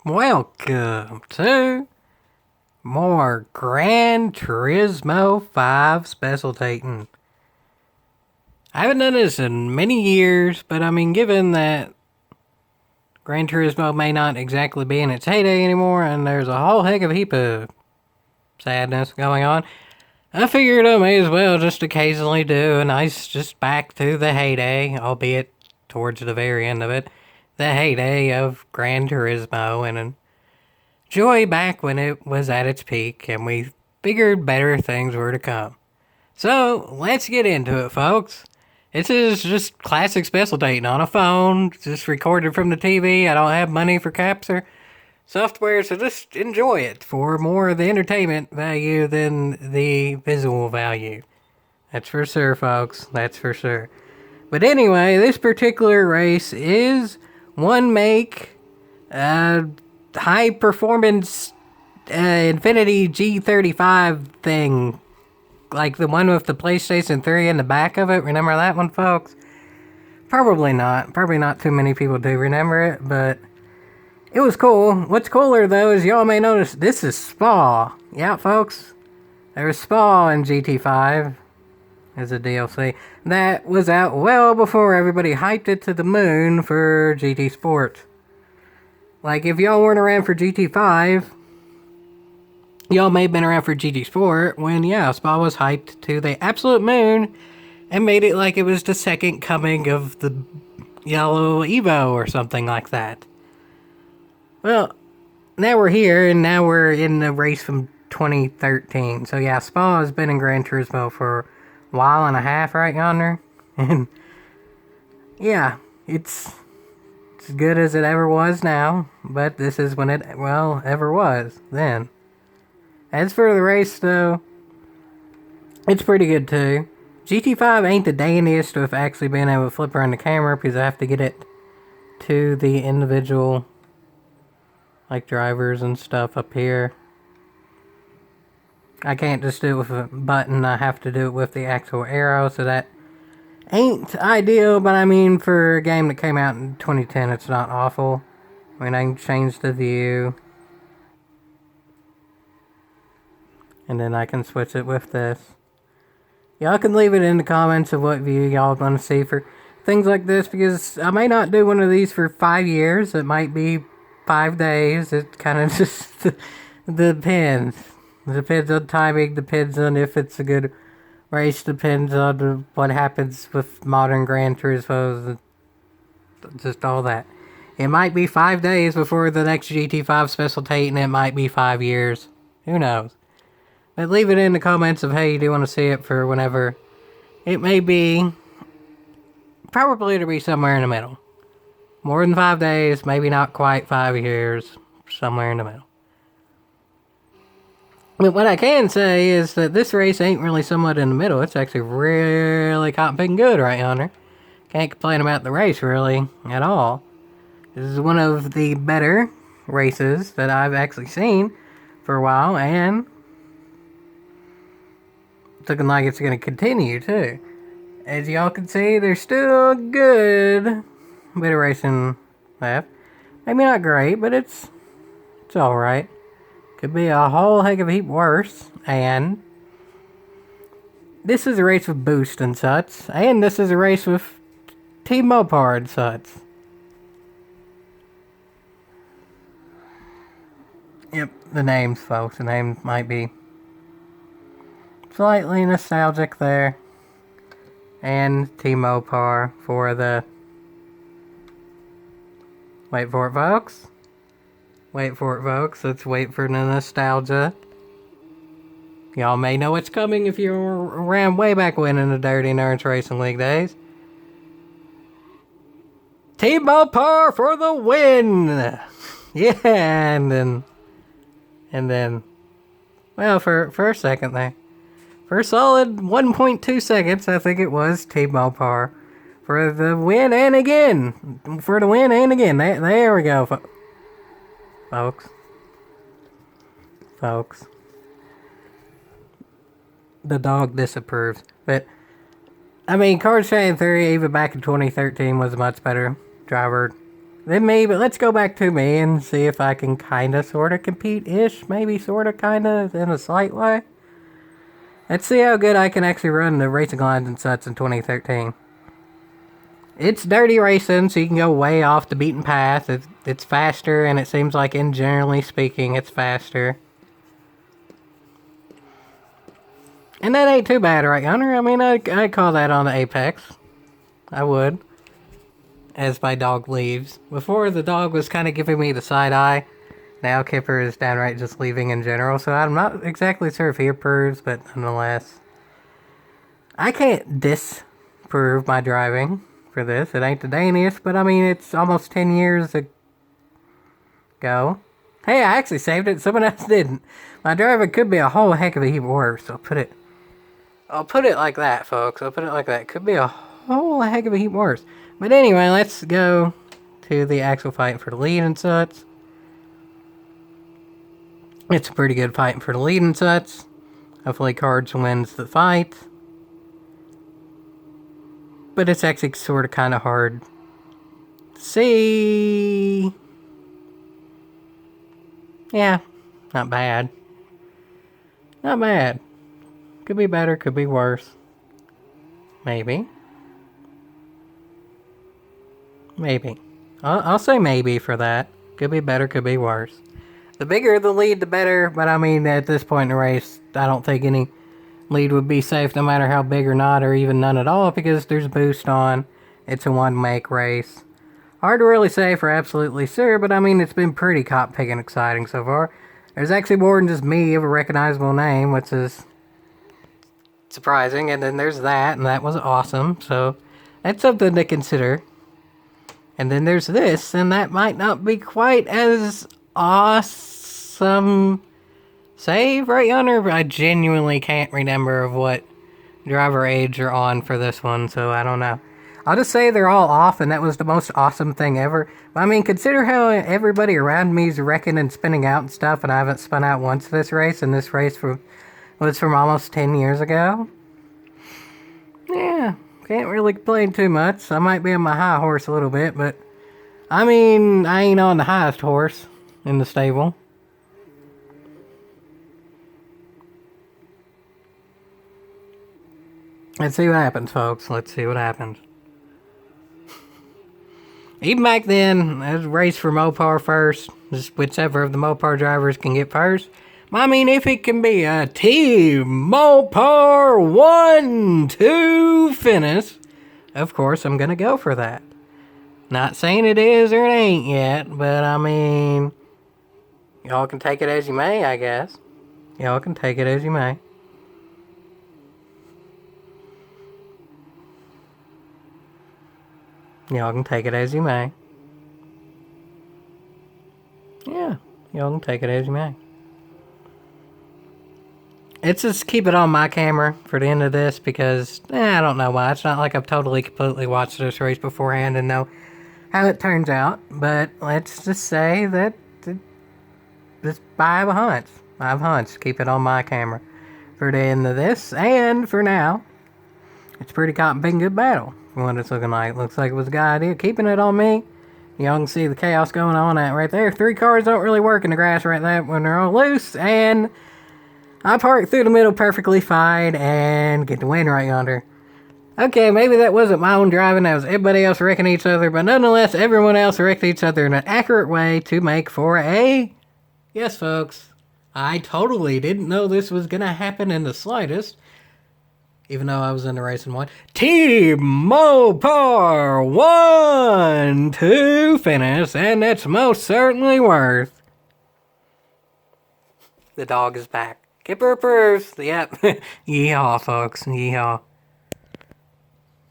Welcome to more Gran Turismo 5 Specialtatin. I haven't done this in many years, but I mean, given that Gran Turismo may not exactly be in its heyday anymore, and there's a whole heck of a heap of sadness going on, I figured I may as well just occasionally do a nice just back to the heyday, albeit towards the very end of it, the heyday of Gran Turismo, and enjoy back when it was at its peak and we figured better things were to come. So, let's get into it, folks. This is just classic Specialtatin on a phone, just recorded from the TV. I don't have money for capture software, so just enjoy it for more of the entertainment value than the visual value. That's for sure, folks. That's for sure. But anyway, this particular race is one make, high performance Infinity G35 thing. Like the one with the PlayStation 3 in the back of it. Remember that one, folks? Probably not. Probably not too many people do remember it, but it was cool. What's cooler, though, is y'all may notice this is Spa. Yeah, folks. There's Spa in GT5 as a DLC. That was out well before everybody hyped it to the moon for GT Sport. Like, if y'all weren't around for GT5, y'all may have been around for GT Sport when, yeah, Spa was hyped to the absolute moon and made it like it was the second coming of the Yellow Evo or something like that. Well, now we're here, and now we're in the race from 2013. So, yeah, Spa has been in Gran Turismo for a while and a half right yonder. And, yeah, it's as good as it ever was now, but this is when it, well, ever was then. As for the race, though, it's pretty good, too. GT5 ain't the dandiest with actually being able to flip around the camera because I have to get it to the individual, like, drivers and stuff up here. I can't just do it with a button. I have to do it with the actual arrow, so that ain't ideal, but I mean, for a game that came out in 2010, it's not awful. I mean, I can change the view. And then I can switch it with this. Y'all can leave it in the comments of what view y'all want to see for things like this, because I may not do one of these for 5 years. It might be 5 days. It kind of just depends. It depends on timing, depends on if it's a good race, depends on what happens with modern Gran Turismos, just all that. It might be 5 days before the next GT5 Specialtatin, and it might be 5 years. Who knows? But leave it in the comments of how you do want to see it for whenever. It may be, probably to be somewhere in the middle. More than 5 days, maybe not quite 5 years, somewhere in the middle. But what I can say is that this race ain't really somewhat in the middle. It's actually really cotton good right yonder. Can't complain about the race, really, at all. This is one of the better races that I've actually seen for a while, and it's looking like it's going to continue, too. As y'all can see, there's still a good bit of racing left. Maybe not great, but it's alright. Could be a whole heck of a heap worse. And this is a race with boost and such. And this is a race with Team Mopar and such. Yep, the names, folks. The names might be slightly nostalgic there. And Team Mopar for the... Wait for it, folks. Wait for it, folks. Let's wait for the nostalgia. Y'all may know what's coming if you were around way back when in the Dirty Nerds Racing League days. Team Mopar for the win! Yeah, and then, well, for a second there. For a solid 1.2 seconds, I think it was Team Mopar for the win and again. For the win and again. There we go, folks. The dog disapproves. But, I mean, Card Chain Theory, even back in 2013, was a much better driver than me, but let's go back to me and see if I can kind of, sort of compete-ish, maybe sort of, kind of, in a slight way. Let's see how good I can actually run the racing lines and such in 2013. It's dirty racing, so you can go way off the beaten path. It's faster, and it seems like, in generally speaking, it's faster. And that ain't too bad, right, Hunter? I mean, I'd call that on the apex. I would. As my dog leaves. Before, the dog was kind of giving me the side eye. Now Kipper is downright just leaving in general, so I'm not exactly sure if he approves, but nonetheless. I can't disprove my driving for this. It ain't the Danish, but I mean, it's almost 10 years ago. Hey, I actually saved it. Someone else didn't. My driving could be a whole heck of a heap worse. I'll put it like that, folks. I'll put it like that. Could be a whole heck of a heap worse. But anyway, let's go to the actual fight for the lead and such. It's a pretty good fight for the lead and such. Hopefully Cards wins the fight. But it's actually sort of kind of hard to see. Yeah, not bad. Not bad. Could be better, could be worse. Maybe. Maybe. I'll say maybe for that. Could be better, could be worse. The bigger the lead, the better. But I mean, at this point in the race, I don't think any lead would be safe no matter how big or not, or even none at all, because there's boost on. It's a one-make race. Hard to really say for absolutely sure, but I mean, it's been pretty cop-picking exciting so far. There's actually more than just me of a recognizable name, which is surprising, and then there's that, and that was awesome, so that's something to consider. And then there's this, and that might not be quite as awesome. Save, right, Hunter? I genuinely can't remember of what driver age you're on for this one, so I don't know. I'll just say they're all off, and that was the most awesome thing ever. I mean, consider how everybody around me is wrecking and spinning out and stuff, and I haven't spun out once this race, and this race was from almost 10 years ago. Yeah, can't really complain too much. I might be on my high horse a little bit, but I mean, I ain't on the highest horse in the stable. Let's see what happens, folks. Let's see what happens. Even back then, it was a race for Mopar first. Just whichever of the Mopar drivers can get first. I mean, if it can be a Team Mopar 1-2 finish, of course I'm gonna go for that. Not saying it is or it ain't yet, but I mean, y'all can take it as you may, I guess. Y'all can take it as you may. Y'all can take it as you may. Yeah, y'all can take it as you may. Let's just keep it on my camera for the end of this because, I don't know why. It's not like I've completely watched this race beforehand and know how it turns out. But let's just say that just 5 hunts. 5 hunts. Keep it on my camera for the end of this. And for now, it's pretty been good battle for what it's looking like. Looks like it was a good idea. Keeping it on me. Y'all can see the chaos going on right there. 3 cars don't really work in the grass right there when they're all loose. And I parked through the middle perfectly fine and get the win right yonder. Okay, maybe that wasn't my own driving, that was everybody else wrecking each other, but nonetheless, everyone else wrecked each other in an accurate way to make for a... Yes, folks, I totally didn't know this was gonna happen in the slightest, even though I was in the racing one. Team Mopar 1-2 finish, and that's most certainly worth. The dog is back. Kipper approves. Yep. Yeehaw, folks. Yeehaw.